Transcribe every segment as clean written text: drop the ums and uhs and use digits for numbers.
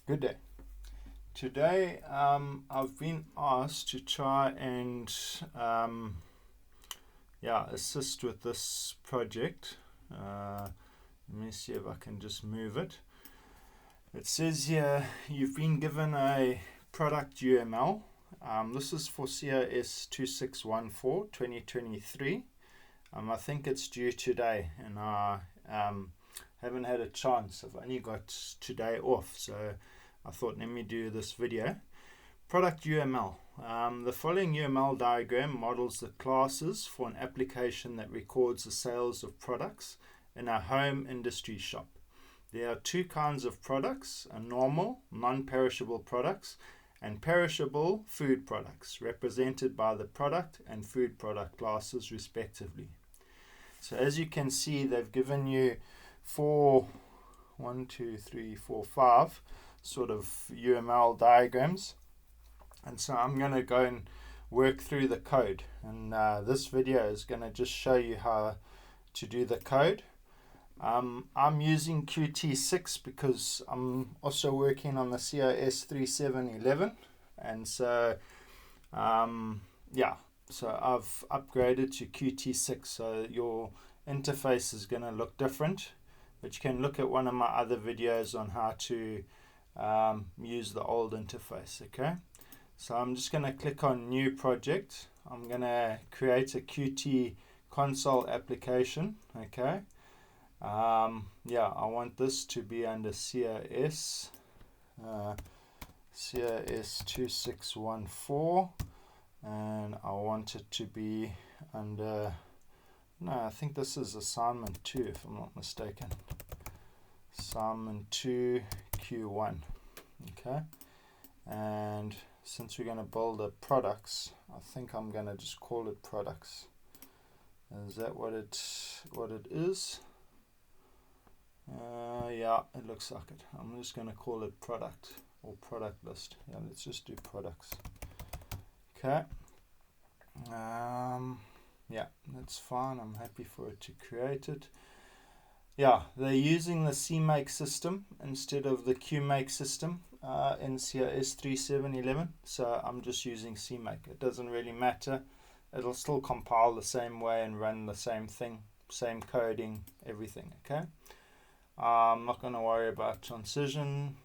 Good day. Today I've been asked to try and assist with this project. Let me see if I can just move it. It says here you've been given a product UML. This is for COS2614 2023. I think it's due today, and I haven't had a chance. I've only got today off, so I thought, let me do this video. Product UML. The following UML diagram models the classes for an application that records the sales of products in a home industry shop. There are two kinds of products: normal, non-perishable products, and perishable food products, represented by the product and food product classes respectively. So as you can see, they've given you five sort of UML diagrams, and so I'm going to go and work through the code, and this video is going to just show you how to do the code. I'm using Qt6 because I'm also working on the COS2711, and so so I've upgraded to Qt6, so your interface is going to look different, but you can look at one of my other videos on how to use the old interface. Okay, so I'm just going to click on new project. I'm going to create a Qt console application. Okay, I want this to be under COS 2614, and I want it to be under, no, I think this is assignment 2 if I'm not mistaken. Assignment 2 Q1. Okay, and since we're going to build a products, I think I'm going to just call it products. Is that what it is? Yeah, it looks like it. I'm just going to call it product or product list. Yeah, let's just do products. Okay. Yeah, that's fine. I'm happy for it to create it. Yeah, they're using the CMake system instead of the QMake system in COS2711. So I'm just using CMake. It doesn't really matter. It'll still compile the same way and run the same thing, same coding, everything. Okay. I'm not going to worry about transition.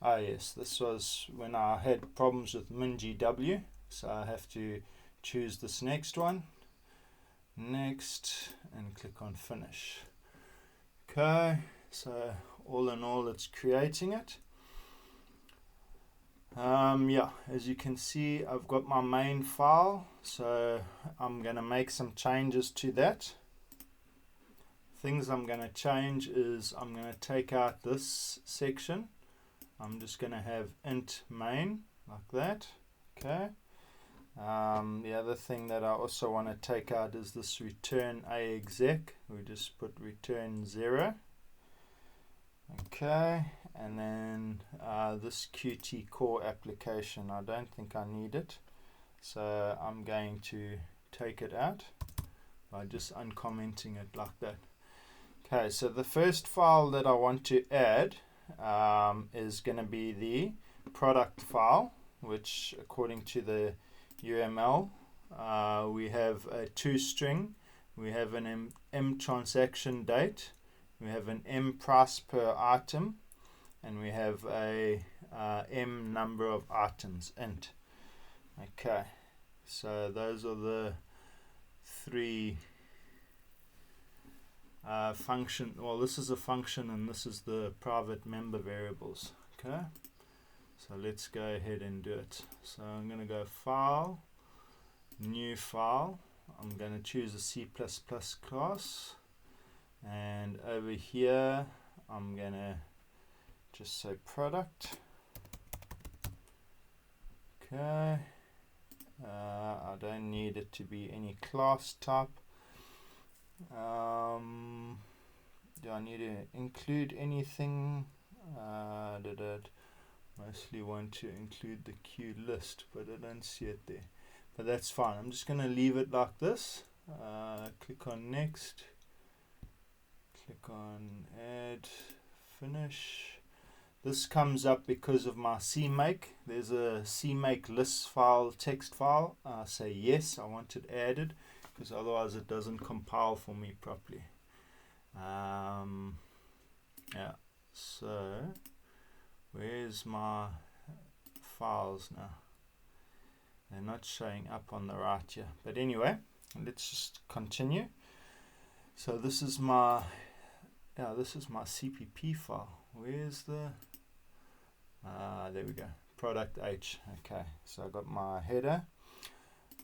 Yes, this was when I had problems with MinGW, so I have to choose this next one. Next, and click on finish. Okay, so all in all, it's creating it. As you can see, I've got my main file, so I'm going to make some changes to that. Things I'm going to change is I'm going to take out this section. I'm just going to have int main like that. Okay. The other thing that I also want to take out is this return a exec. We just put return 0. Okay, and then this Qt core application, I don't think I need it, so I'm going to take it out by just uncommenting it like that. Okay, so the first file that I want to add is going to be the product file, which according to the UML, we have a toString, we have an M transaction date, we have an M price per item, and we have a M number of items, int. Okay, so those are the three function. Well, this is a function and this is the private member variables. Okay, so let's go ahead and do it. So I'm going to go File, New File. I'm going to choose a C++ class, and over here I'm going to just say product. Okay, I don't need it to be any class type. Do I need to include anything? Mostly want to include the queue list, but I don't see it there. But that's fine. I'm just going to leave it like this. Click on next. Click on add, finish. This comes up because of my CMake. There's a CMake list file, text file. I say yes, I want it added, because otherwise it doesn't compile for me properly. Yeah, so where's my files now? They're not showing up on the right here. But anyway, let's just continue. So this is my CPP file. Where's the there we go, product H. Okay, so I got my header.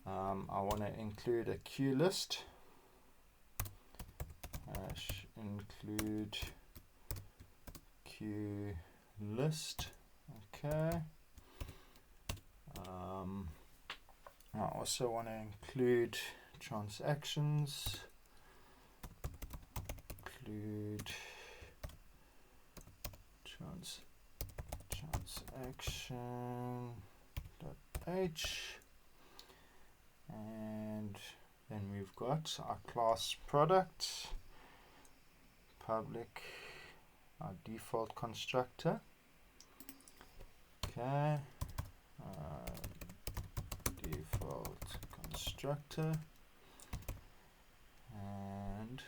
I want to include a queue list. Include queue list. Okay. I also want to include transactions. Include transaction.h, and then we've got our class product, public, our default constructor. Okay, default constructor, and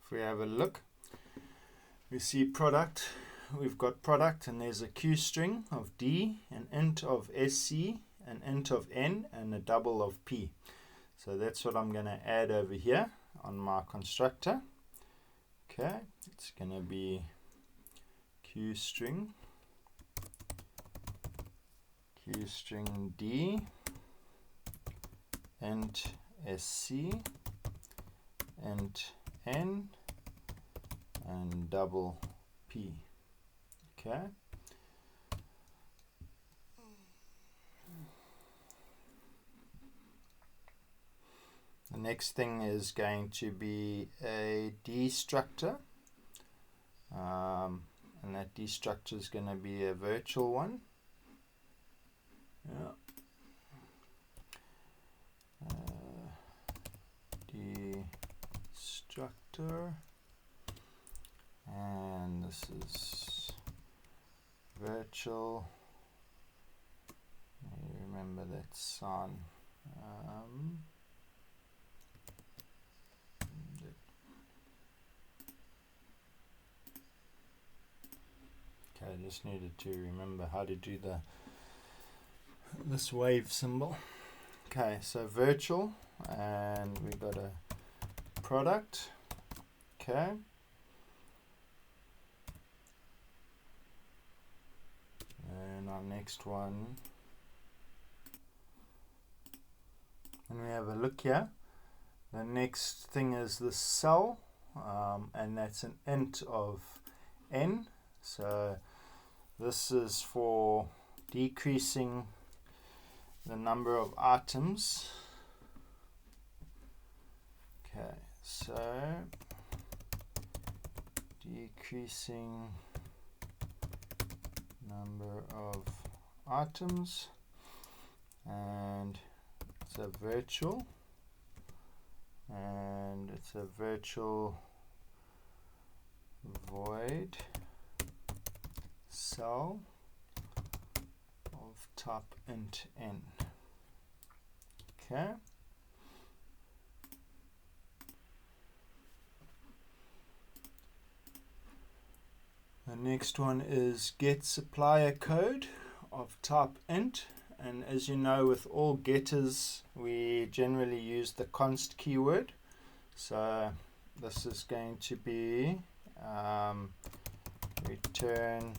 if we have a look, we see product. We've got product, and there's a Q string of D, an int of SC, an int of N, and a double of P. So that's what I'm going to add over here on my constructor. Okay, it's going to be Q string D, int SC, int N, and double P. Okay. The next thing is going to be a destructor, and that destructor is going to be a virtual one. Yeah. Destructor, and this is virtual. Remember that sign. Okay, I just needed to remember how to do this wave symbol. Okay, so virtual, and we got a product. Okay. And our next one, and we have a look here. The next thing is the cell, and that's an int of N. So this is for decreasing the number of items. Okay, so decreasing number of items, and it's a virtual, and it's a virtual void cell of type int N. Okay. The next one is get supplier code of type int, and as you know, with all getters we generally use the const keyword. So this is going to be return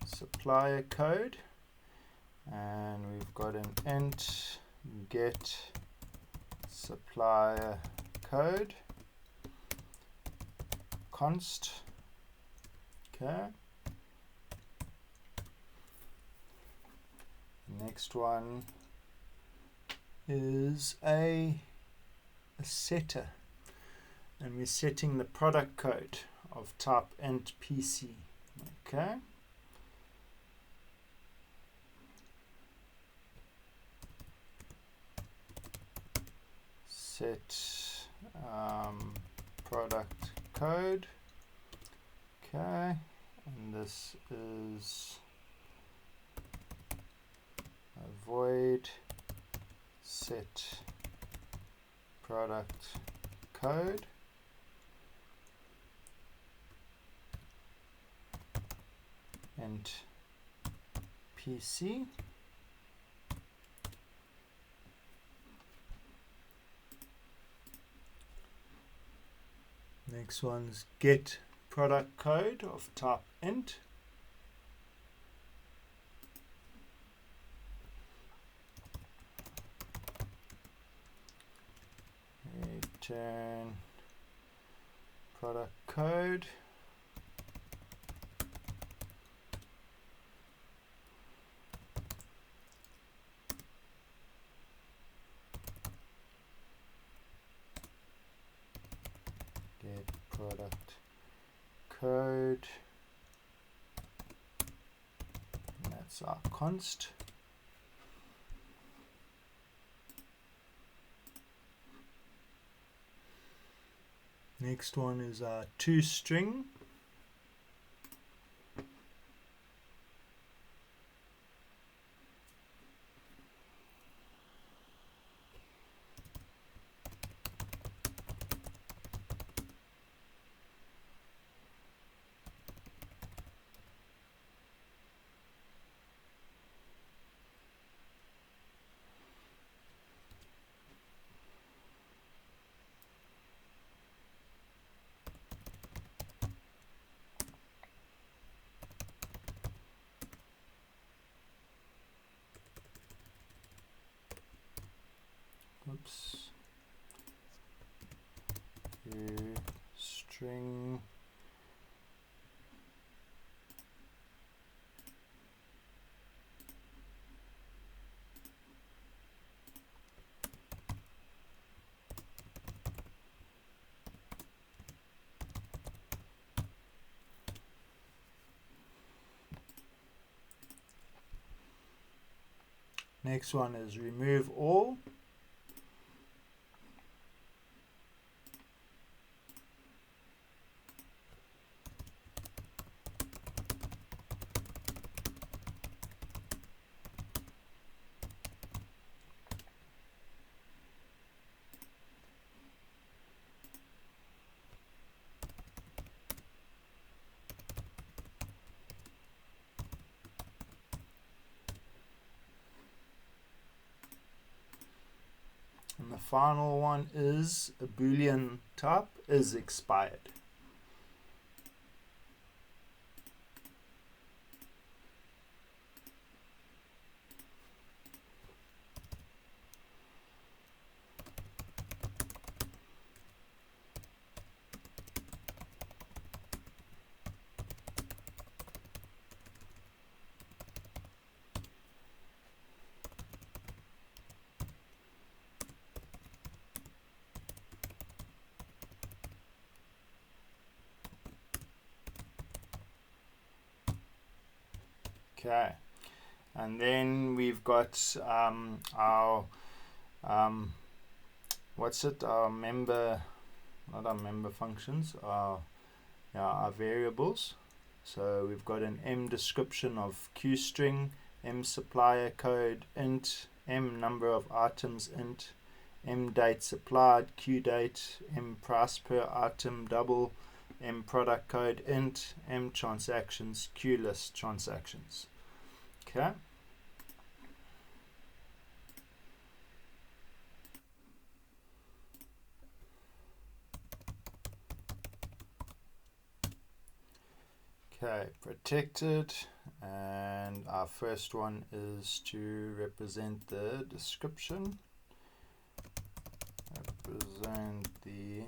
supplier code, and we've got an int get supplier code const. Okay. Next one is a setter, and we're setting the product code of type int PC. Okay. Set product code. Okay, and this is a void set product code. And PC. Next one's get product code of type int. Return product code. Get product code. And that's our const. Next one is our toString. Oops. String. Next one is remove all. And the final one is a Boolean type is expired. Okay, and then we've got our our member, not our member functions, our variables. So we've got an M description of QString, M supplier code int, M number of items int, M date supplied, Q date, M price per item double, M product code int, M transactions, Q list transactions. Okay. Okay, protected, and our first one is to represent the description. Represent the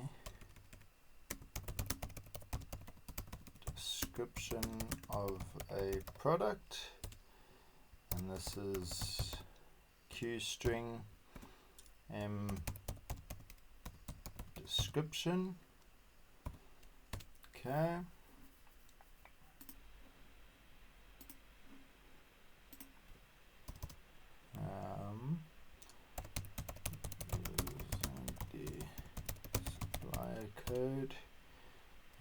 description of a product, and this is QString M description. Okay. The supplier code,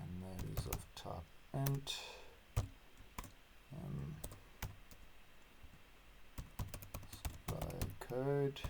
and that is of type int. Supply code.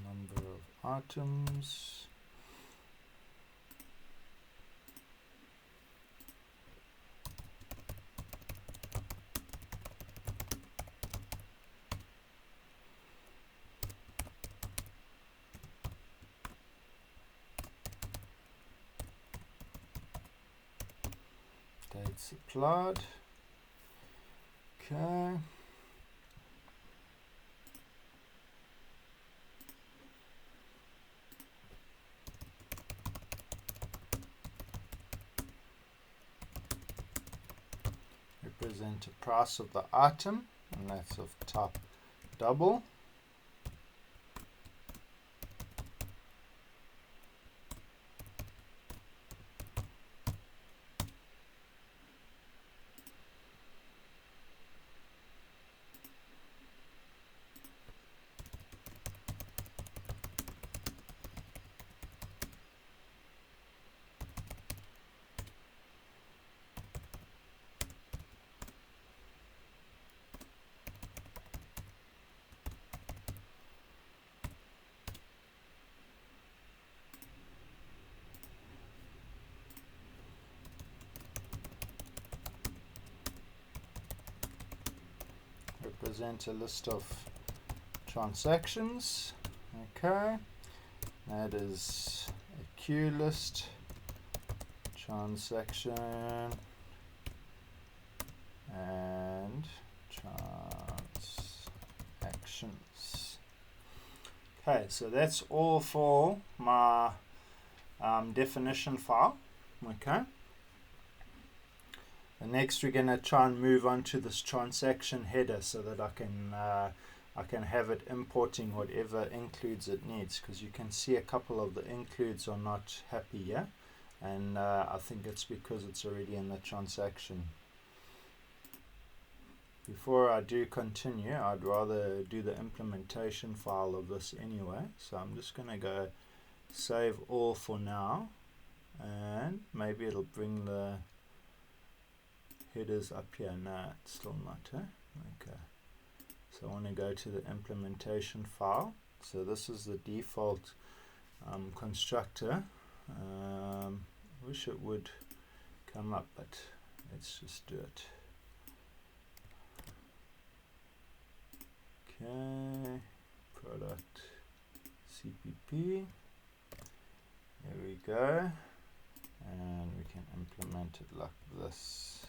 Number of items. Date supplied. Okay. Represent the price of the item, and that's of type double. Represent a list of transactions. Okay, that is a queue list transaction and transactions. Okay, so that's all for my definition file. Okay. And next we're going to try and move on to this transaction header so that I can have it importing whatever includes it needs, because you can see a couple of the includes are not happy here, and I think it's because it's already in the transaction. Before I do continue, I'd rather do the implementation file of this anyway, so I'm just going to go save all for now, and maybe it'll bring the headers up here. No, it's still not. Okay, so I want to go to the implementation file. So this is the default constructor. Wish it would come up, but let's just do it. Okay, product CPP. There we go, and we can implement it like this.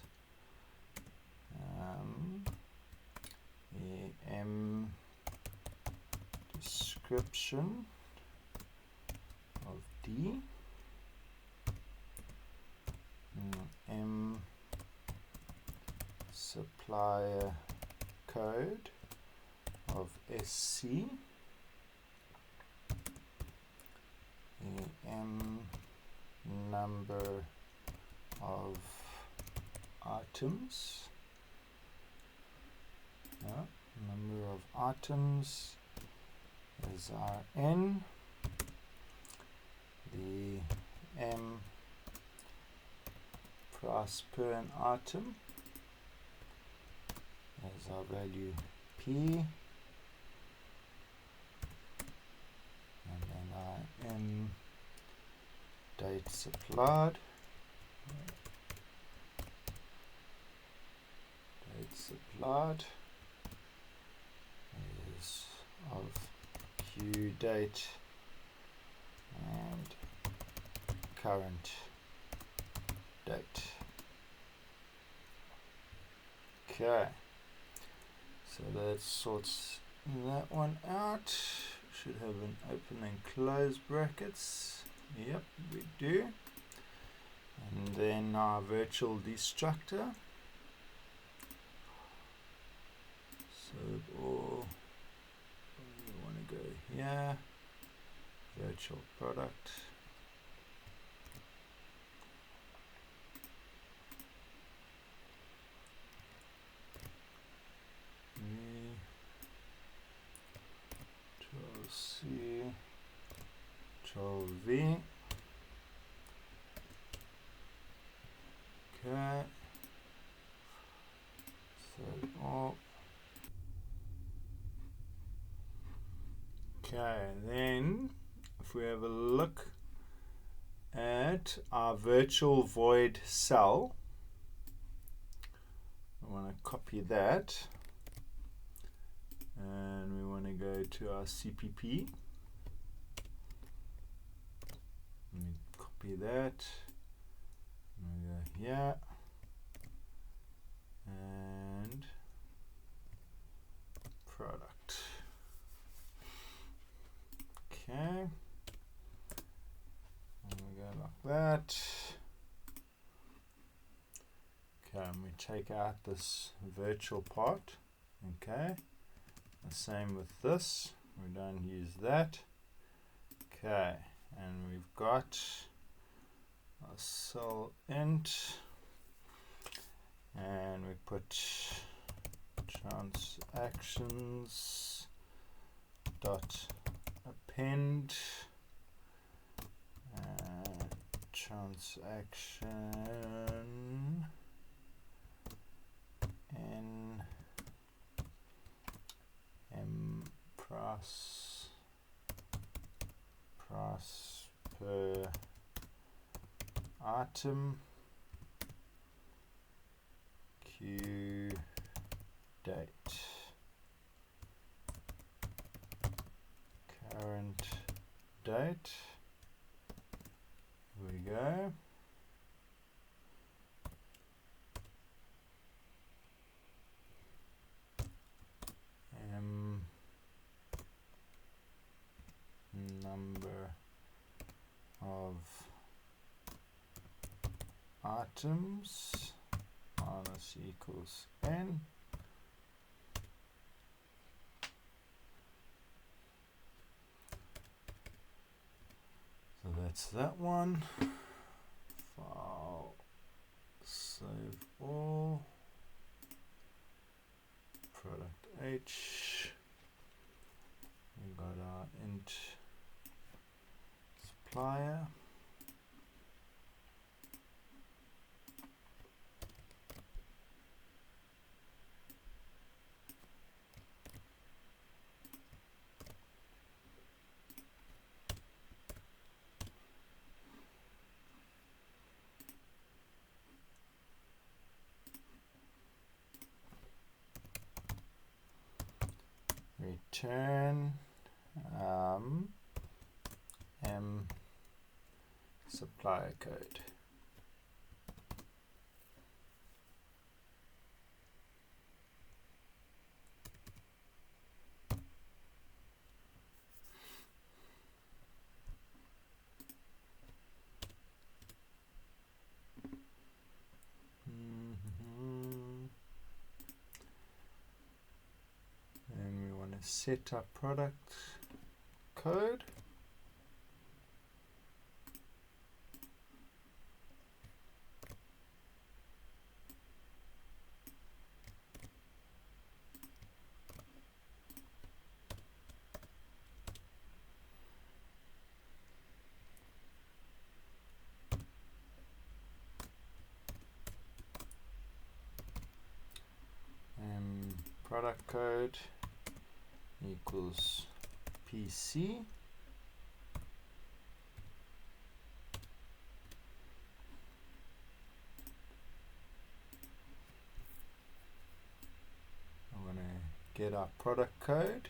EM description of D, M supplier code of SC, EM number of items. Number of items is Rn. The M price per an item is our value P, and then our M date supplied. Date supplied is of Q date and current date. Okay, so that sorts that one out. Should have an open and close brackets. Yep, we do. And then our virtual destructor. So all we want to go here, virtual product. Control C, Control V. Okay. So all. Okay, then if we have a look at our virtual void cell, I want to copy that, and we want to go to our CPP. Let me copy that. We go here, and product. Okay, and we go like that. Okay, and we take out this virtual part. Okay, the same with this, we don't use that. Okay, and we've got a cell int, and we put transactions dot append transaction in price per item Q date current date. Here we go. Number of items minus equals n. So that's that one. File, save all, product H. We got our int supplier. Return m supplier code. And we want to set up product code. And product code equals PC. I'm going to get our product code.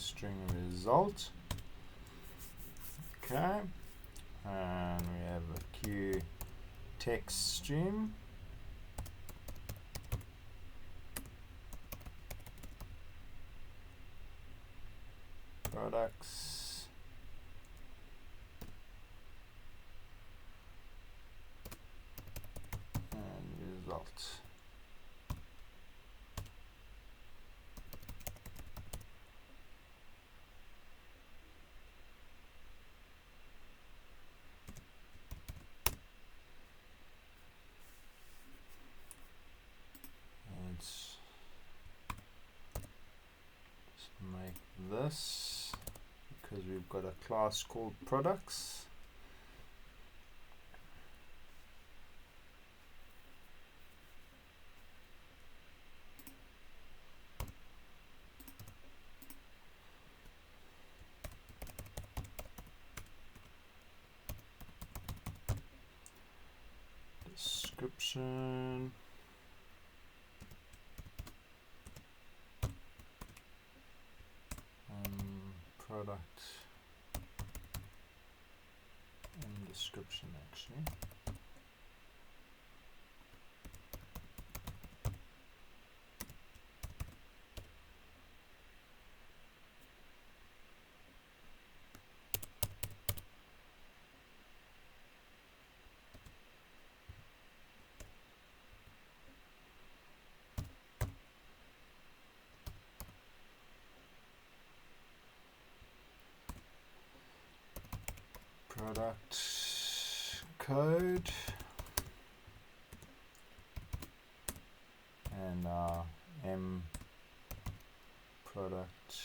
string result. Okay, and we have a Q text stream. Products. And result. Let's make this, because we've got a class called products. Description. Product and description actually. Product code and M product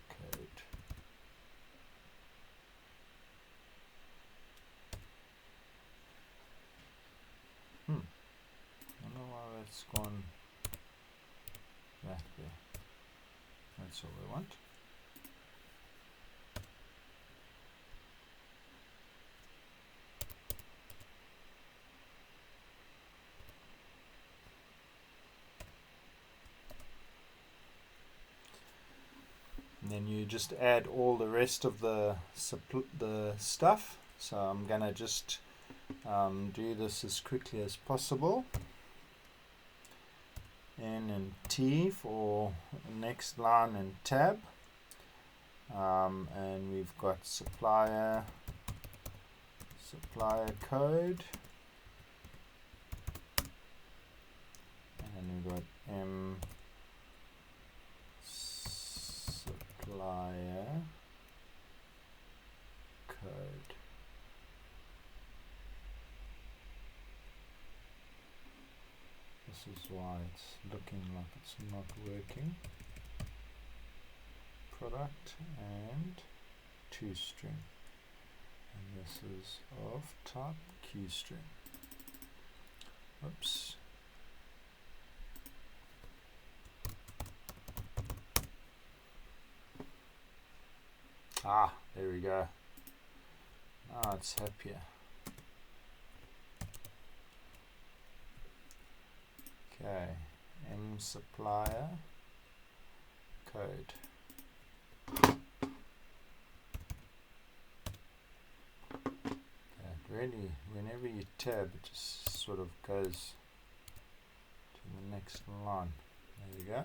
code. I don't know why that's gone that way. That's all we want. And then you just add all the rest of the stuff. So I'm gonna just do this as quickly as possible. N and T for next line and tab. And we've got supplier code. And we've got M supplier code. This is why it's looking like it's not working. Product and toString. And this is of type QString. Oops. Ah, there we go. Now it's happier. Okay, M supplier code. Really, whenever you tab, it just sort of goes to the next line. There you go.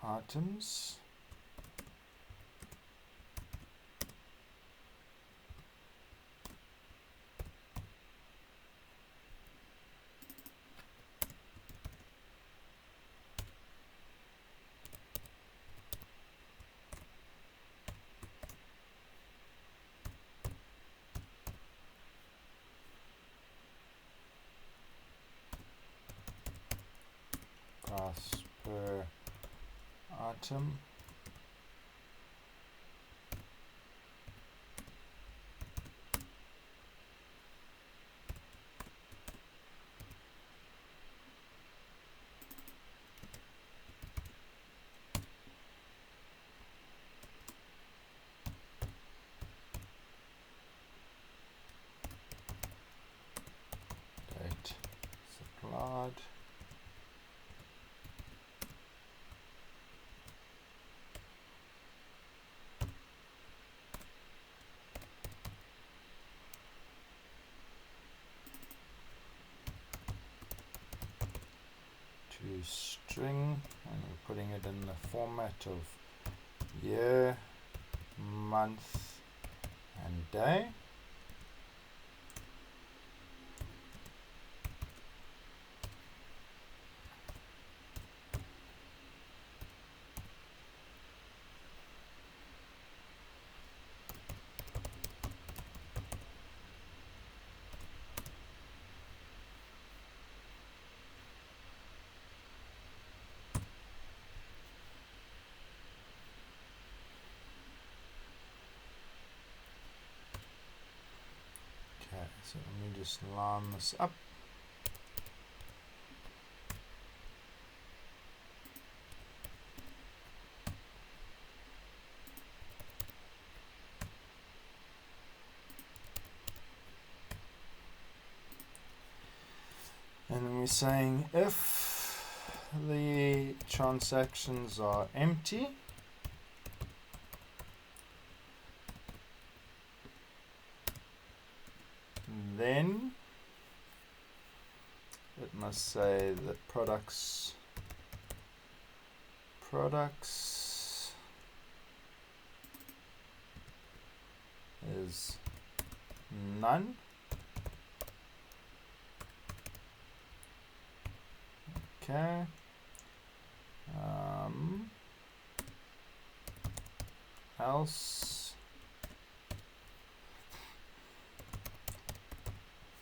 Items. Price per item. card. To string, and we're putting it in the format of year, month, and day. Okay, so let me just line this up. And then we're saying if the transactions are empty, then it must say that products is none. Okay. Else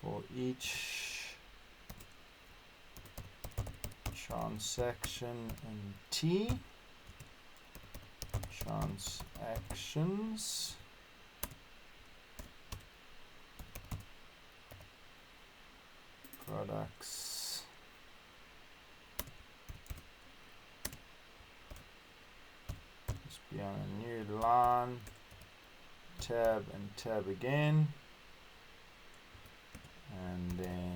for each transaction in T, transactions products must be on a new line, tab and tab again, and then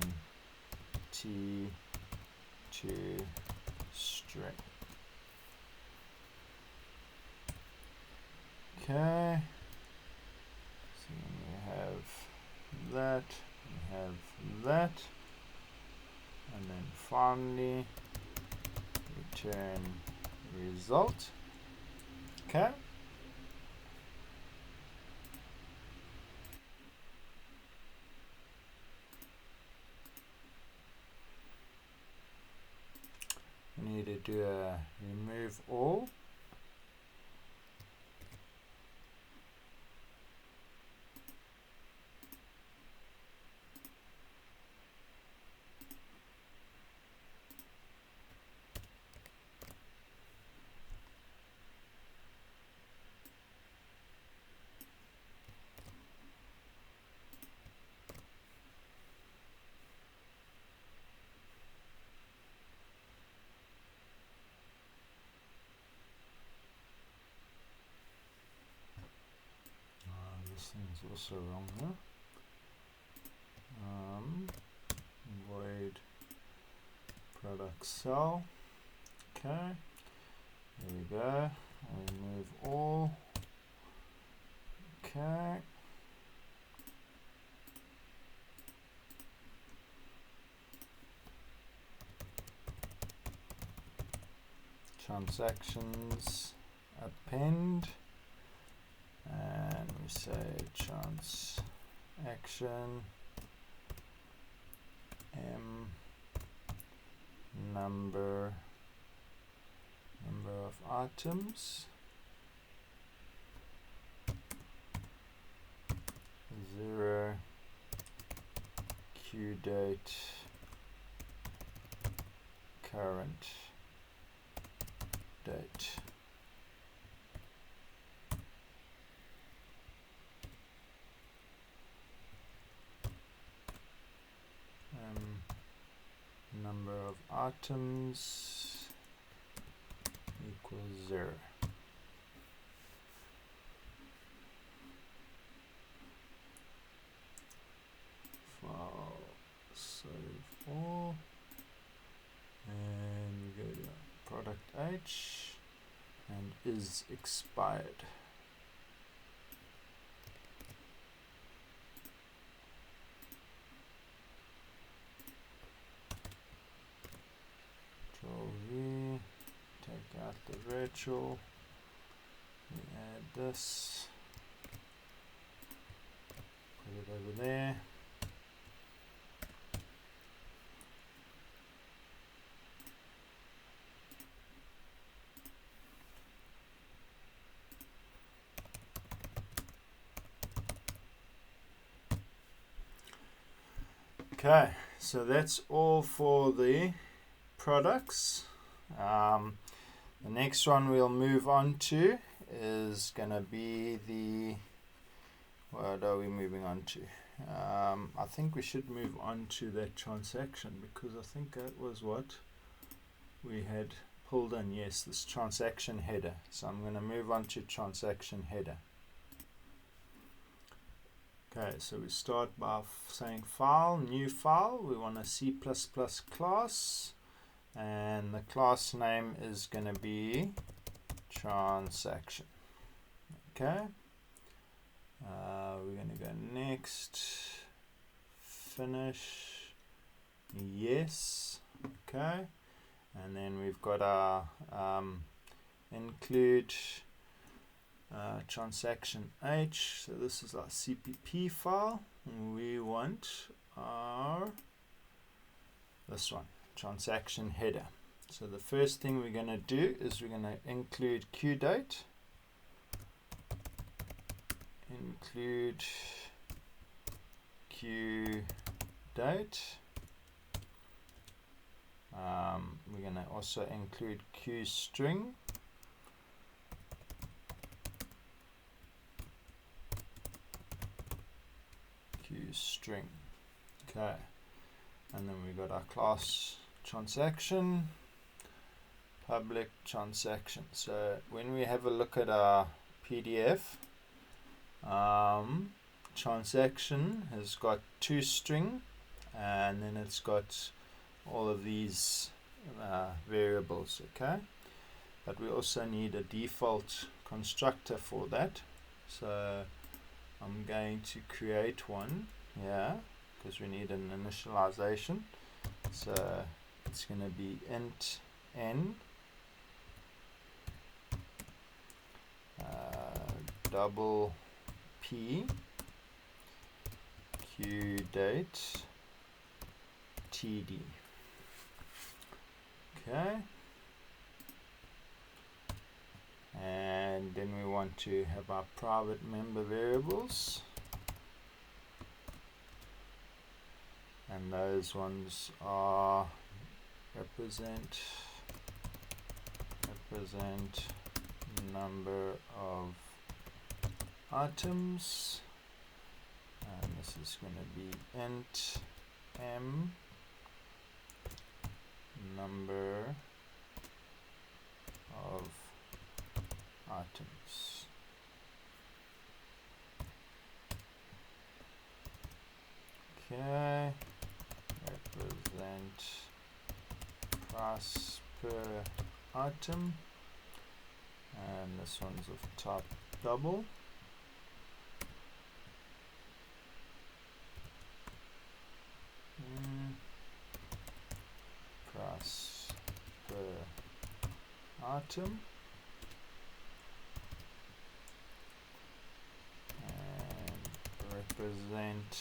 T to string. Okay, so we have that, we have that, and then finally return result. Okay. We need to do a remove all. This thing's also wrong here. Void product cell. Okay, there we go. Remove all. Okay. Transactions append. And we say transaction m number of items 0 Q date current date. Number of items equals 0. File, save all. product H and is expired. Control V, take out the virtual, we add this, put it over there. Okay, so that's all for the products. The next one we'll move on to is going to be the, what are we moving on to? I think we should move on to that transaction, because I think that was what we had pulled in. Yes, this transaction header. So I'm going to move on to transaction header. Okay, so we start by saying file, new file. We want a C++ class, and the class name is going to be transaction. Okay, we're going to go next, finish, yes. Okay, and then we've got our include transaction H. So this is our CPP file. We want our this one, transaction header. So the first thing we're going to do is we're going to include QDate, include QDate. We're going to also include QString. String. Okay, and then we got our class transaction, public transaction. So when we have a look at our PDF, transaction has got toString, and then it's got all of these variables. Okay, but we also need a default constructor for that. So I'm going to create one here because we need an initialization. So it's going to be int n double p qdate td. Okay, and then we want to have our private member variables, and those ones are represent number of items, and this is going to be int m number of items. Okay, represent price per item, and this one's of type double. Price per item, and represent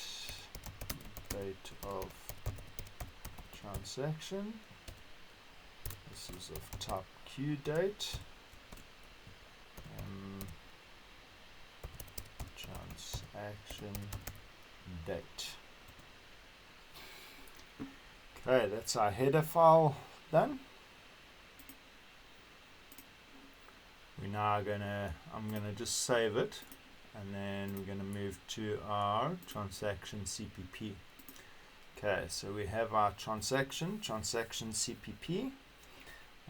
date of transaction. This is of type QDate. Transaction date. Okay, that's our header file done. We're now I'm gonna just save it, and then we're gonna move to our transaction CPP. Okay, so we have our transaction CPP,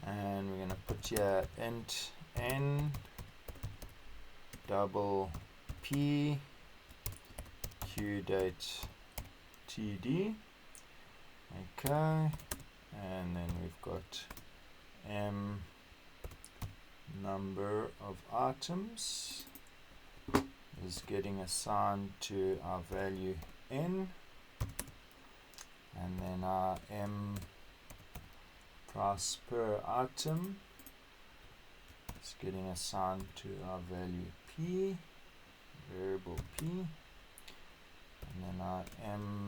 and we're gonna put here int n double p qdate td. Okay, and then we've got m number of items is getting assigned to our value n, and then our m price per item is getting assigned to our value p, variable p, and then our m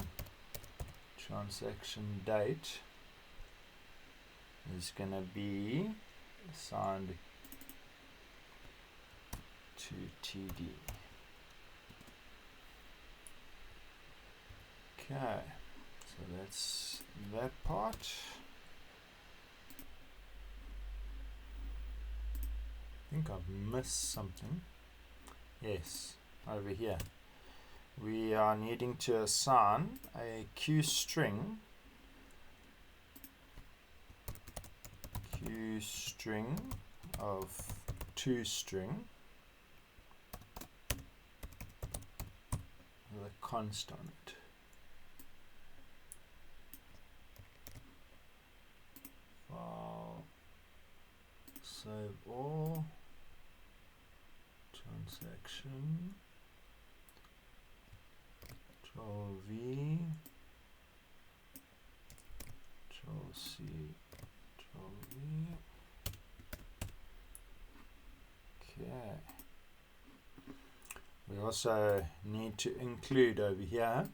transaction date is going to be assigned to TD. Okay, so that's that part. I think I've missed something. Yes, over here. We are needing to assign a Q string of toString with a const on it. File, save all, transaction, Control V, Control C, Control V. Okay. We also need to include over here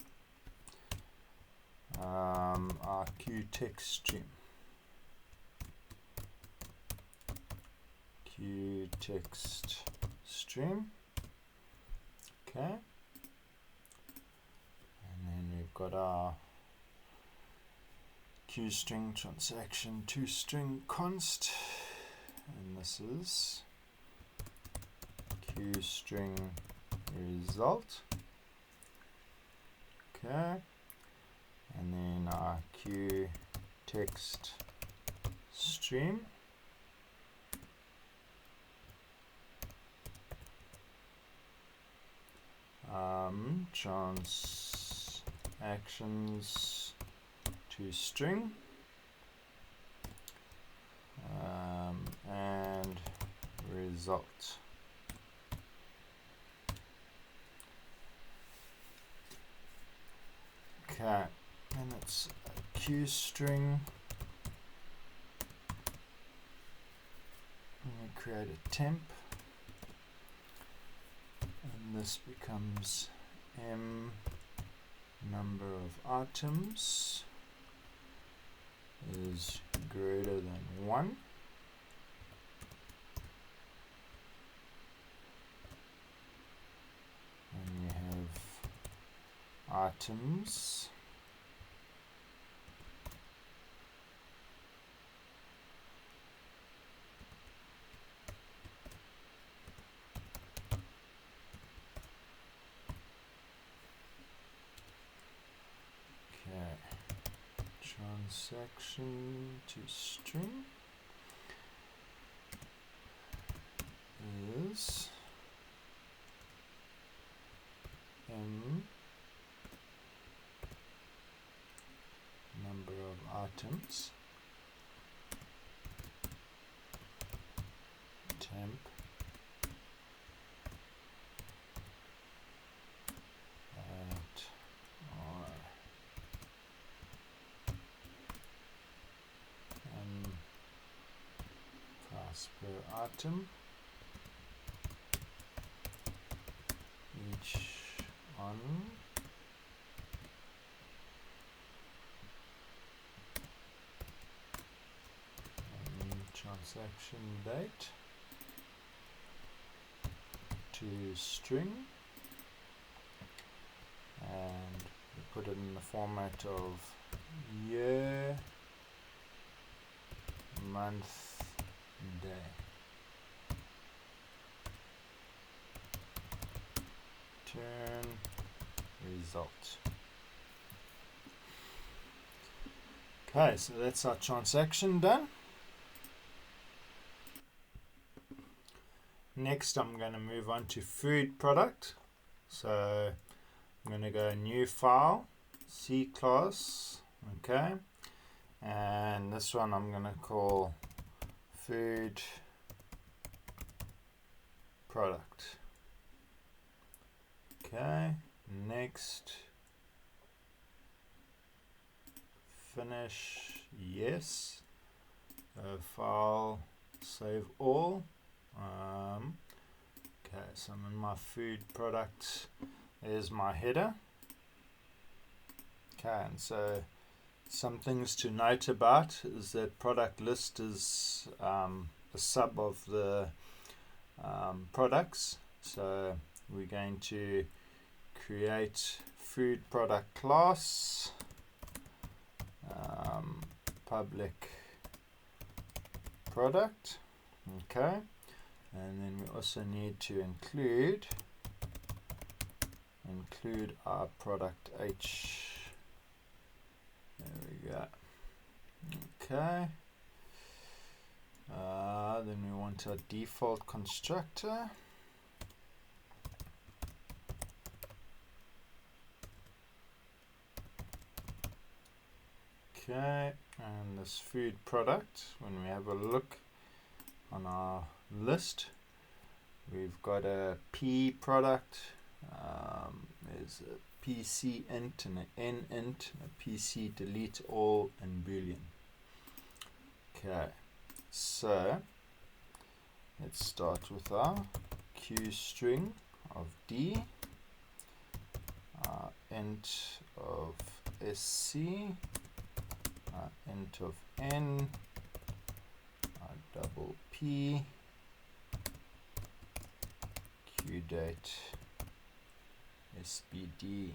our Q text stream. Q text stream. Okay. And then we've got our Q string transaction toString const, and this is Q string result. Okay, and then our Q text stream. Transactions toString, and result. Okay, and it's a Q string. And we create a temp, and this becomes m number of items is greater than 1. And we have items transaction toString is m number of items temp at r m price per item each on transaction date toString, and we put it in the format of year, month, day. Turn result. Okay, so that's our transaction done. Next, I'm going to move on to food product. So I'm going to go new file, C class, okay, and this one I'm going to call food product. Okay, next, finish, yes, file, save all. Okay, so I'm in my food products. There's my header. Okay, and so some things to note about is that product list is a sub of the products. So we're going to create food product class, public product. Okay, and then we also need to include our product H. There we go. Okay. Then we want our default constructor. Okay, and this food product, when we have a look on our list, we've got a P product, there's a PC int and an N int, a PC delete all, and boolean. Okay, so let's start with our Q string of D, int of SC, int of N, double P, Q date, SBD.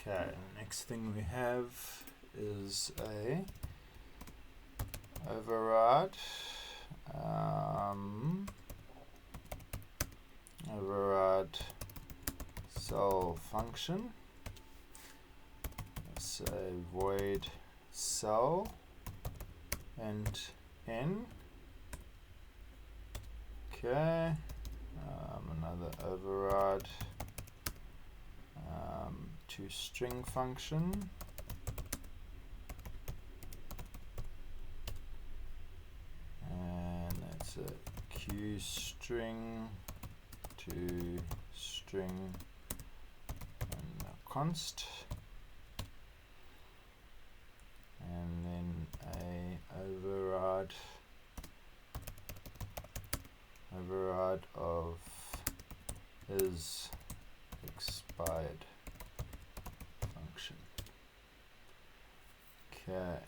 Okay, next thing we have is a override, override cell function. Let's say void cell and n. Okay, another override to string function. And that's a Q string to string and a const. And then a override of is expired function. Okay.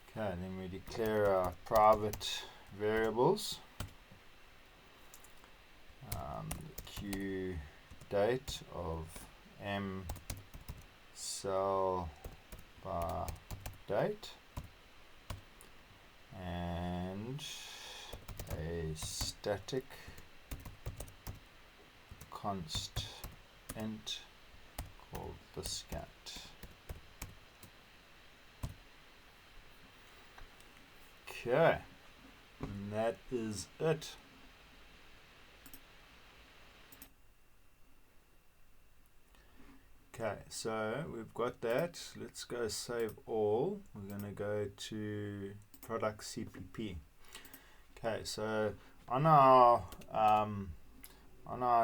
Okay, then we declare our private variables. Q date of M cell bar date, and a static const int called discount. Okay, and that is it. Okay, so we've got that. Let's go save all. We're going to go to product CPP. Okay, so on our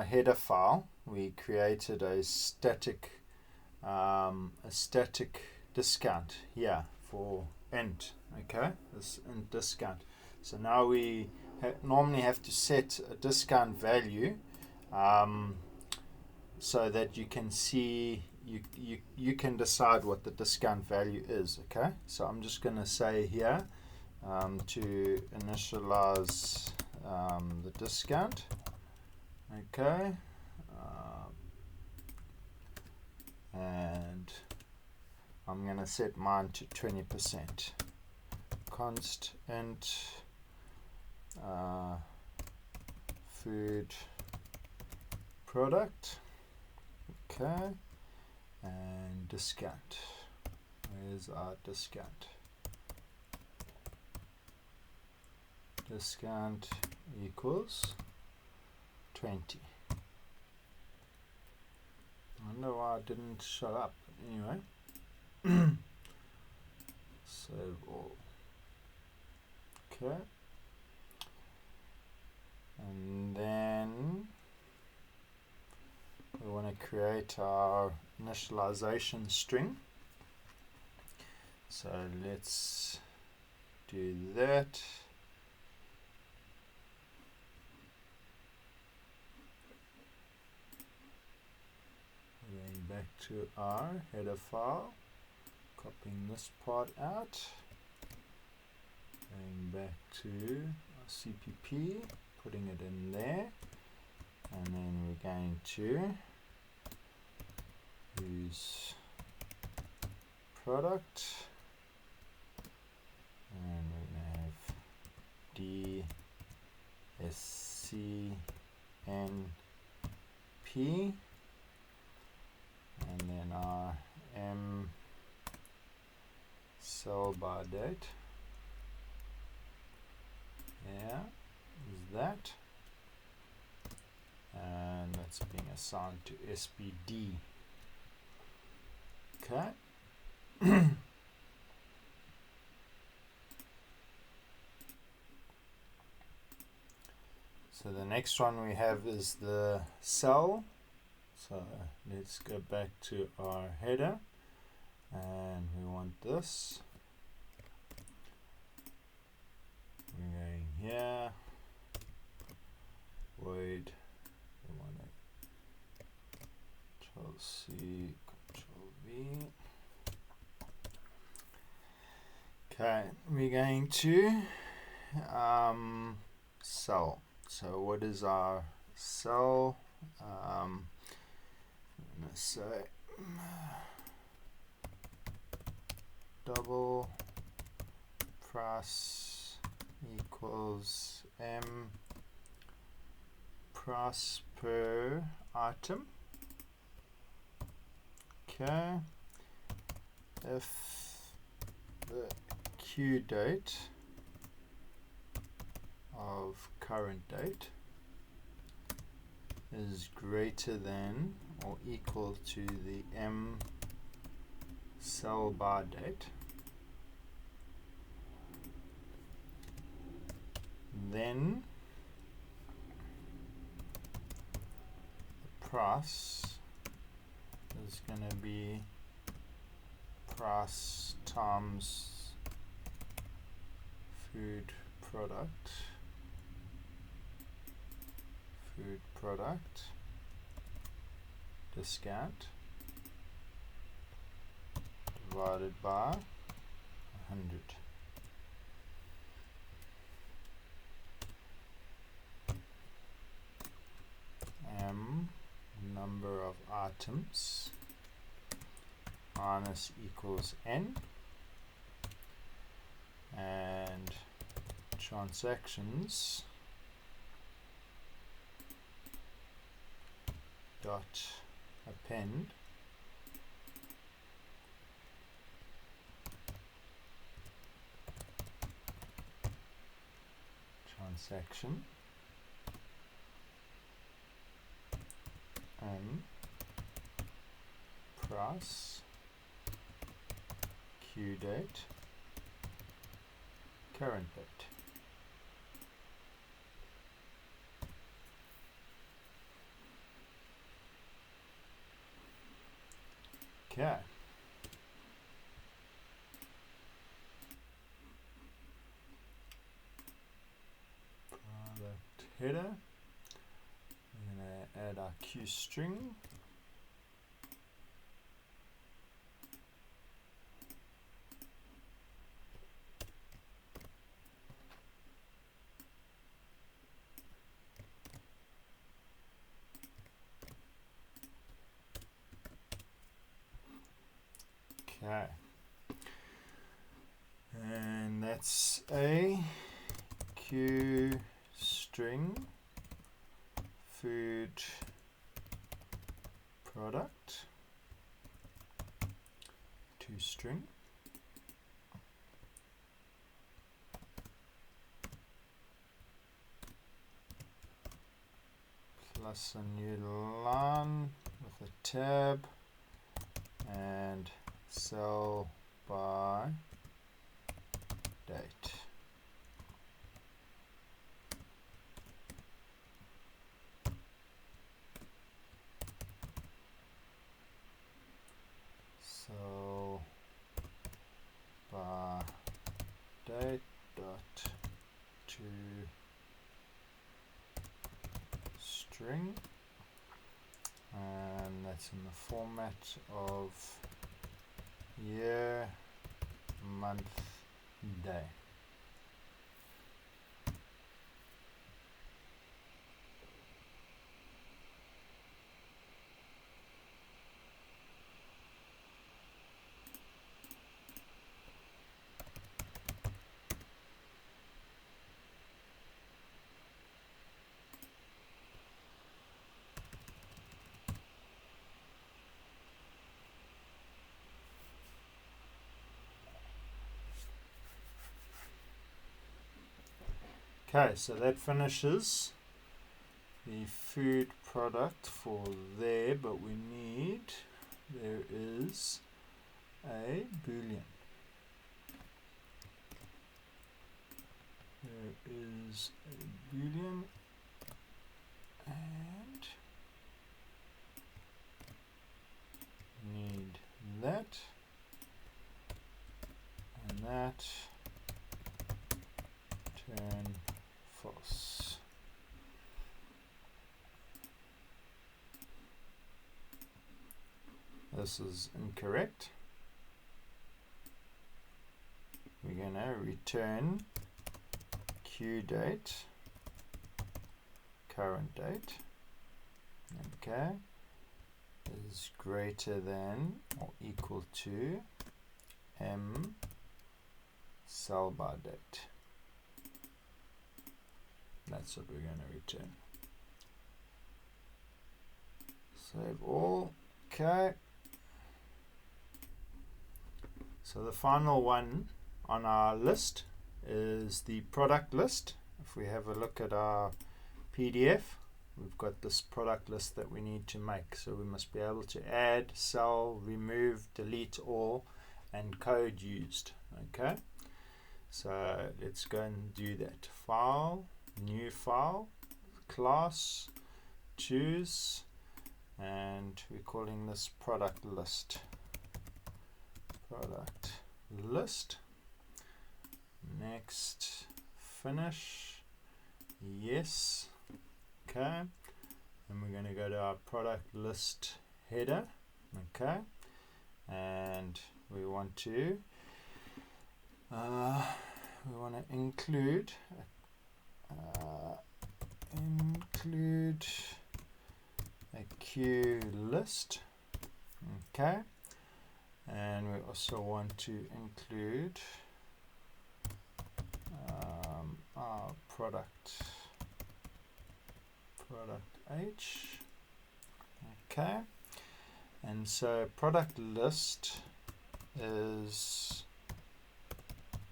header file, we created a static discount here for int. Okay, this int discount. So now we normally have to set a discount value so that you can see, you can decide what the discount value is. Okay, so I'm just going to say here to initialize the discount. Okay, and I'm going to set mine to 20%. Const int food product. Okay, and discount. Where's our discount? discount equals 20. I wonder why it didn't show up. Anyway, save all. Okay, and then we want to create our initialization string. So let's do that. Going back to our header file, copying this part out, going back to our CPP, putting it in there, and then we're going to use product, and we're going to have DSCNP, and then our M sell by date. Yeah, is that, and that's being assigned to SBD. Okay. So the next one we have is the cell. So let's go back to our header, and we want this. We're going here, void, we want to Control C, Control V. Okay, we're going to cell. So what is our cell? I'm going to say double price equals M price per item. Okay, if the Q date of current date is greater than or equal to the M sell by date, then the price is going to be price times food product discount divided by 100. M number of items minus equals N, and transactions dot append transaction M price Q date current date. Okay. Product header. We're going to add our Q string. Okay, and that's a Q string food product to string plus a new line with a tab and sell by date. Sell by date dot to string, and that's in the format of year, month, day. Okay, so that finishes the food product for there, but there is a boolean. There is a boolean, and need that and that, turn false. This is incorrect. We're going to return Q date, current date, okay, is greater than or equal to M sell by date. That's what we're going to return. Save all. Okay. So the final one on our list is the product list. If we have a look at our PDF, we've got this product list that we need to make. So we must be able to add, sell, remove, delete all, and code used. Okay. So let's go and do that. File, new file, class, choose, and we're calling this product list. Product list. Next, finish, yes. Okay, and we're going to go to our product list header. Okay, and we want to include a queue list. Okay, and we also want to include our product H. Okay, and so product list is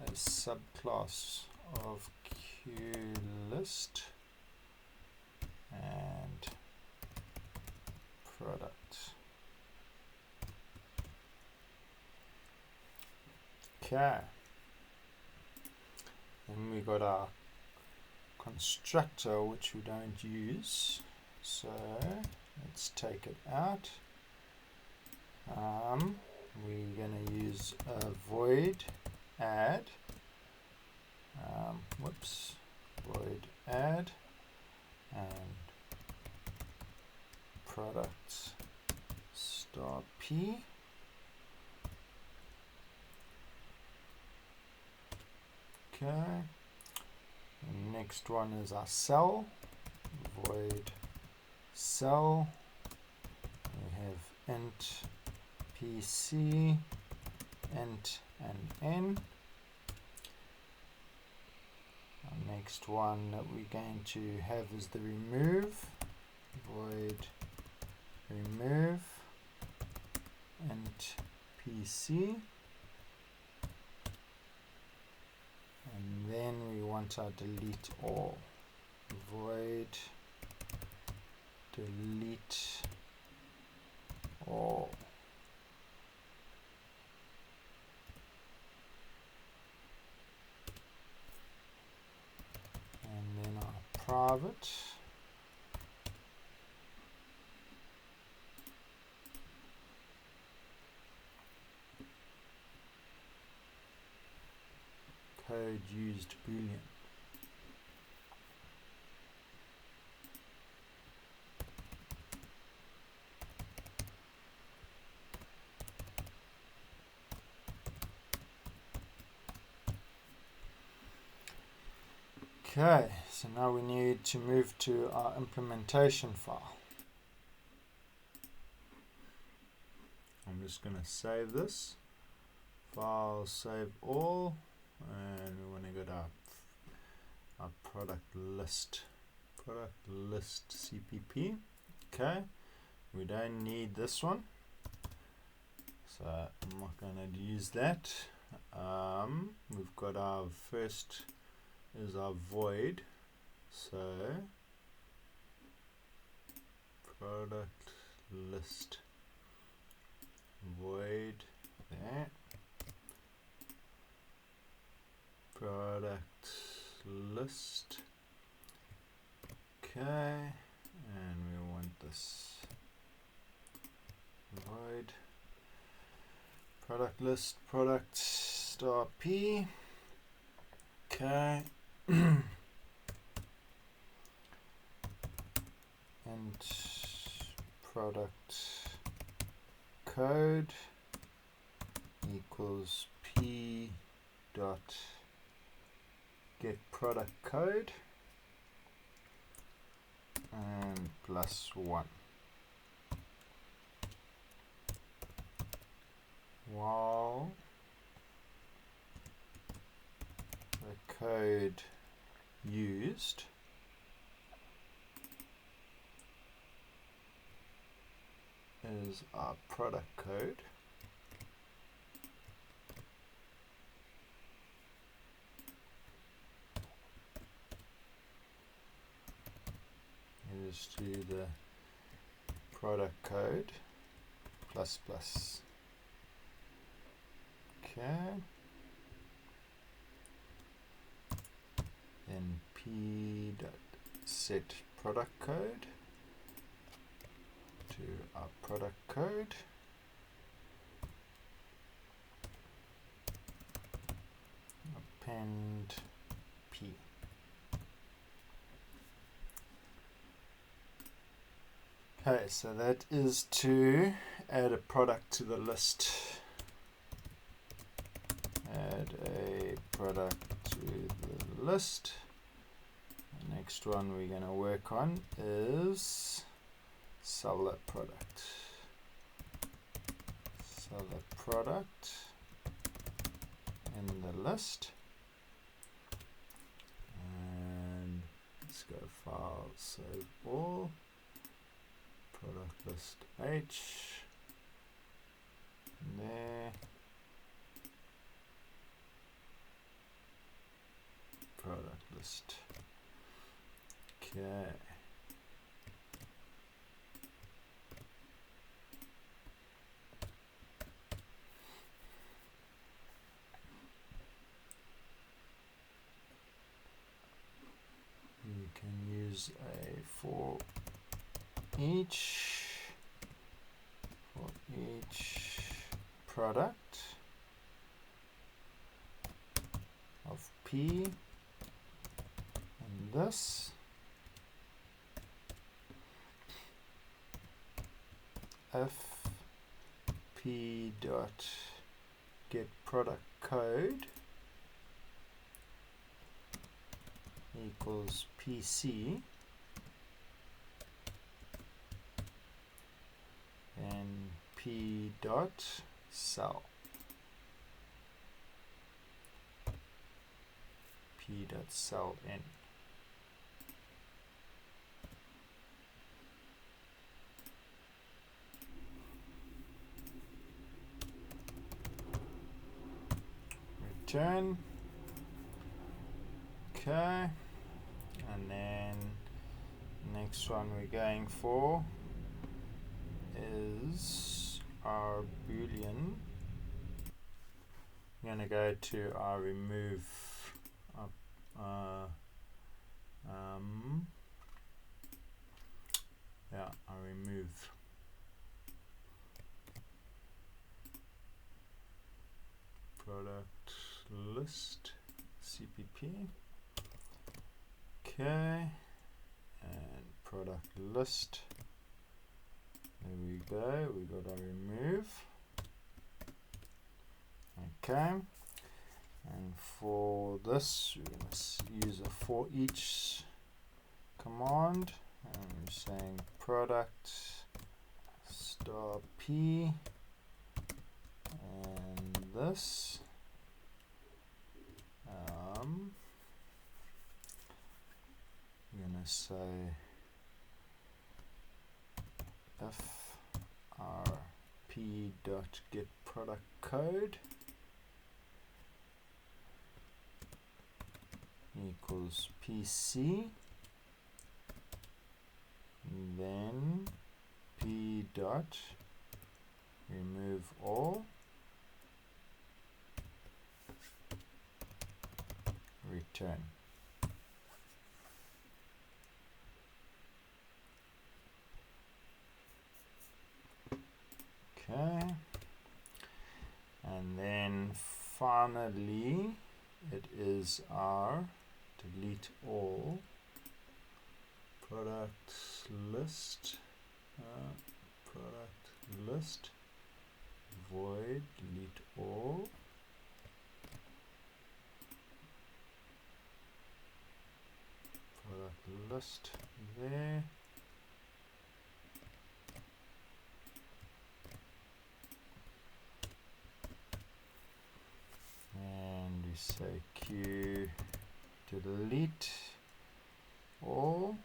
a subclass of queue list and product. Okay, then we got our constructor, which we don't use, so let's take it out. We're going to use a void add, void add, and product star p. Okay, the next one is our cell, void cell. We have int pc, int and n. Our next one that we're going to have is the remove, void remove, int pc. And then we want our delete all, void delete all. And then our private. Code used Boolean. Okay, so now we need to move to our implementation file. I'm just going to save this. File, save all, and we want to go to our product list CPP. Okay, we don't need this one, so I'm not going to use that. We've got our first is our void, so product list void there, product list. Okay, and we want this void product list product star p. Okay. And product code equals p dot get product code and +1, while the code used is our product code is to the product code ++. Okay. Then p dot set product code to our product code, append p. Okay, so that is to add a product to the list. Add a product to the list. The next one we're going to work on is sell that product. Sell that product in the list. And let's go file, save all. Product list H. There. Product list. Okay. You can use a for each product of P and this if P dot get product code equals PC, and P dot sell. P dot sell in. Return. Okay, and then next one we're going for is our boolean. We're going to go to our remove our remove product list CPP. Okay, and product list. There we go. We got our remove. Okay, and for this we're going to use a for each command, and we're saying product star p, and this we're going to say if our p dot get product code equals PC, then p dot remove all, return. Okay, and then finally it is our delete all product list void delete all product list there. And we say q delete all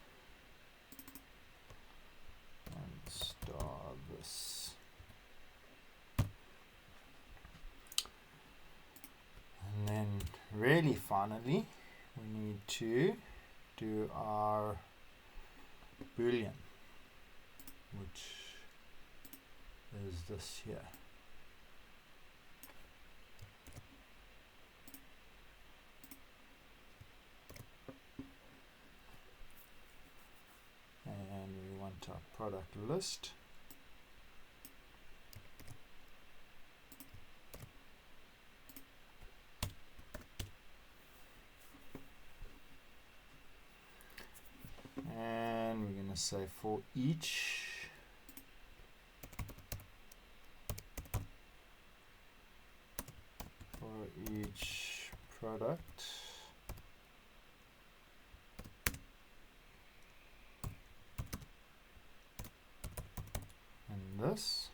and star this. And then really finally we need to do our boolean, which is this here. And we want our product list. And we're going to say for each product and this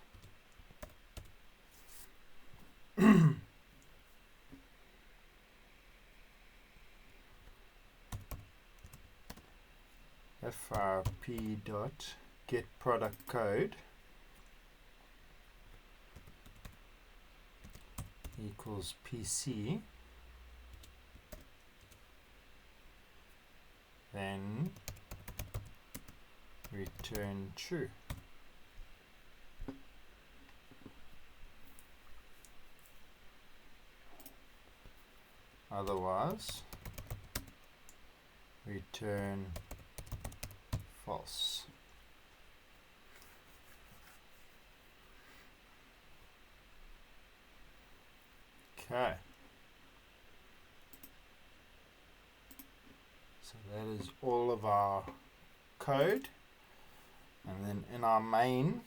if our p dot get product code equals PC, then return true. Otherwise, return false. Okay. So that is all of our code. And then in our main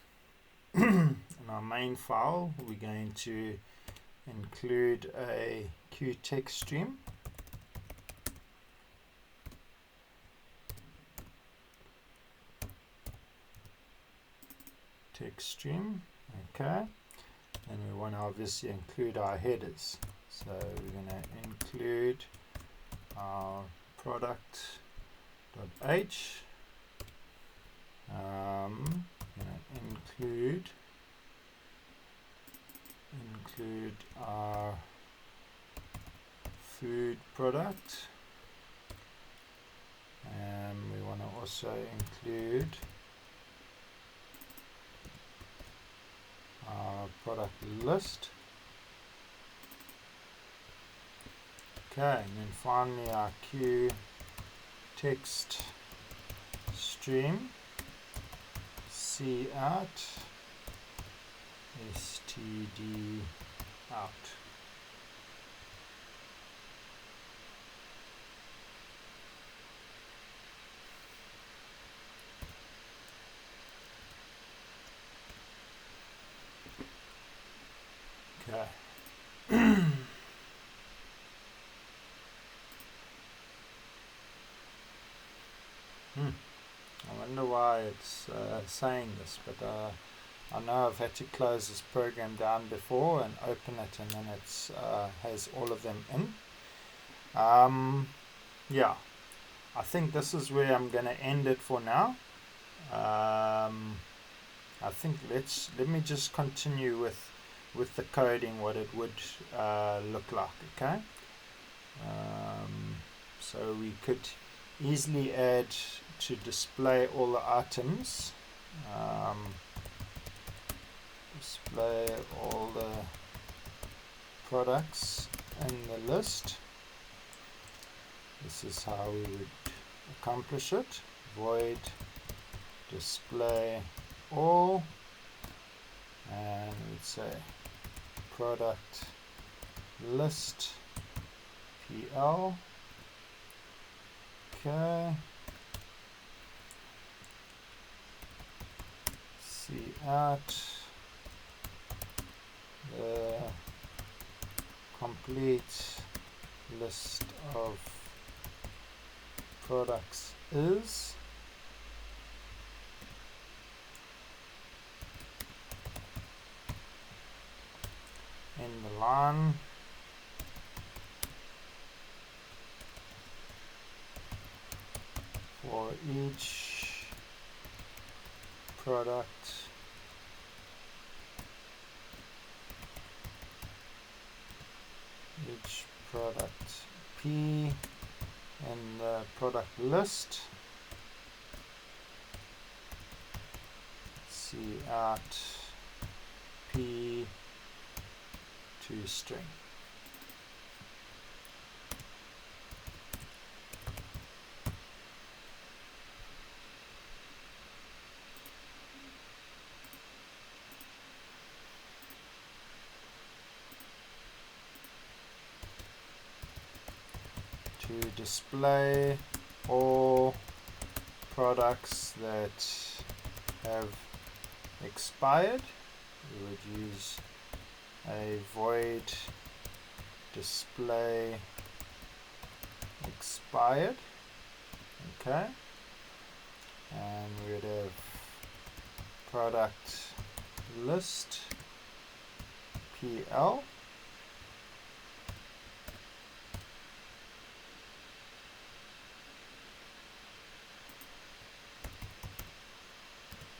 file, we're going to include a qtext stream. Text stream, okay. And we want to obviously include our headers. So we're going to include our product.h. Include our food product, and we want to also include our product list. Okay, and then finally our Q text stream, C out, std out. Okay. I wonder why it's saying this, but I know I've had to close this program down before and open it, and then it's has all of them in. Yeah, I think this is where I'm going to end it for now. I think let me just continue with the coding, what it would look like. Okay, so we could easily add to display all the items, display all the products in the list. This is how we would accomplish it. Void display all, and we'd say product list PL. Okay, C out the complete list of products is, in the line for each product P in the product list, C out P to string. To display all products that have expired, we would use a void display expired. Okay, and we would have product list PL.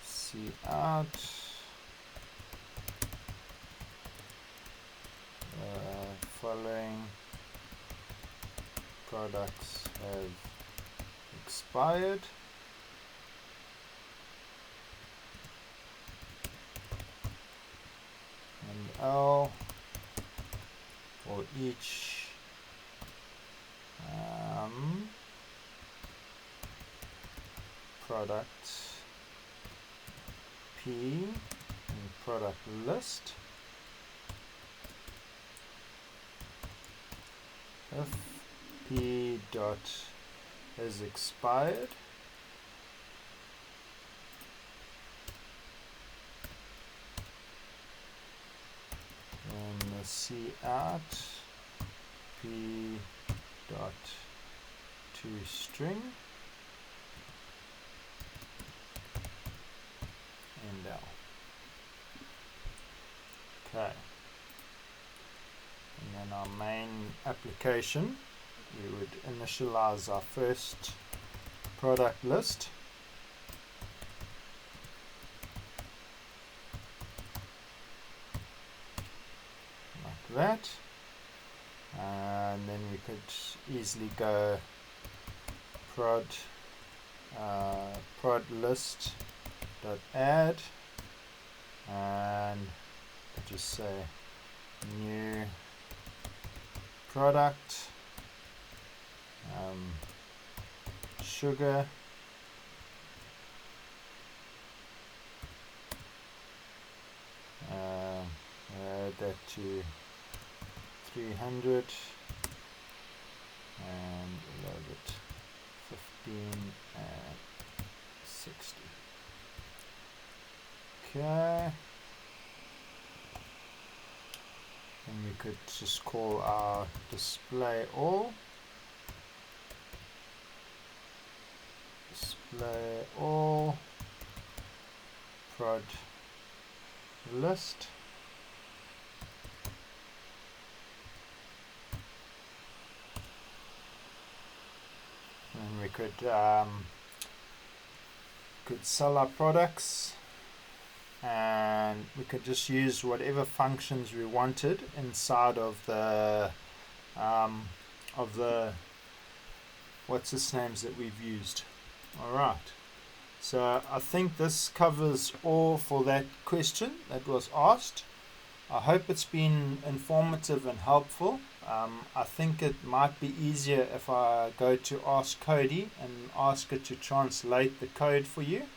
C out following products have expired, and L for each product P in product list. If P dot has expired, then the C out P dot to string and L. Okay. And then our main application, we would initialize our first product list. Like that. And then we could easily go prod prod list dot add, and just say new product, sugar, add that to 300 and load it 15 and 60. Okay, and we could just call our display all prod list, and we could sell our products, and we could just use whatever functions we wanted inside of the what's its names that we've used. Alright, so I think this covers all for that question that was asked. I hope it's been informative and helpful. I think it might be easier if I go to AskCodi and ask it to translate the code for you.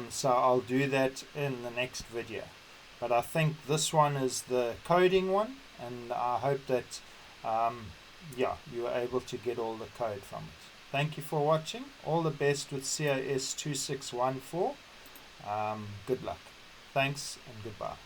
So I'll do that in the next video. But I think this one is the coding one, and I hope that you are able to get all the code from it. Thank you for watching. All the best with COS2614. Good luck. Thanks and goodbye.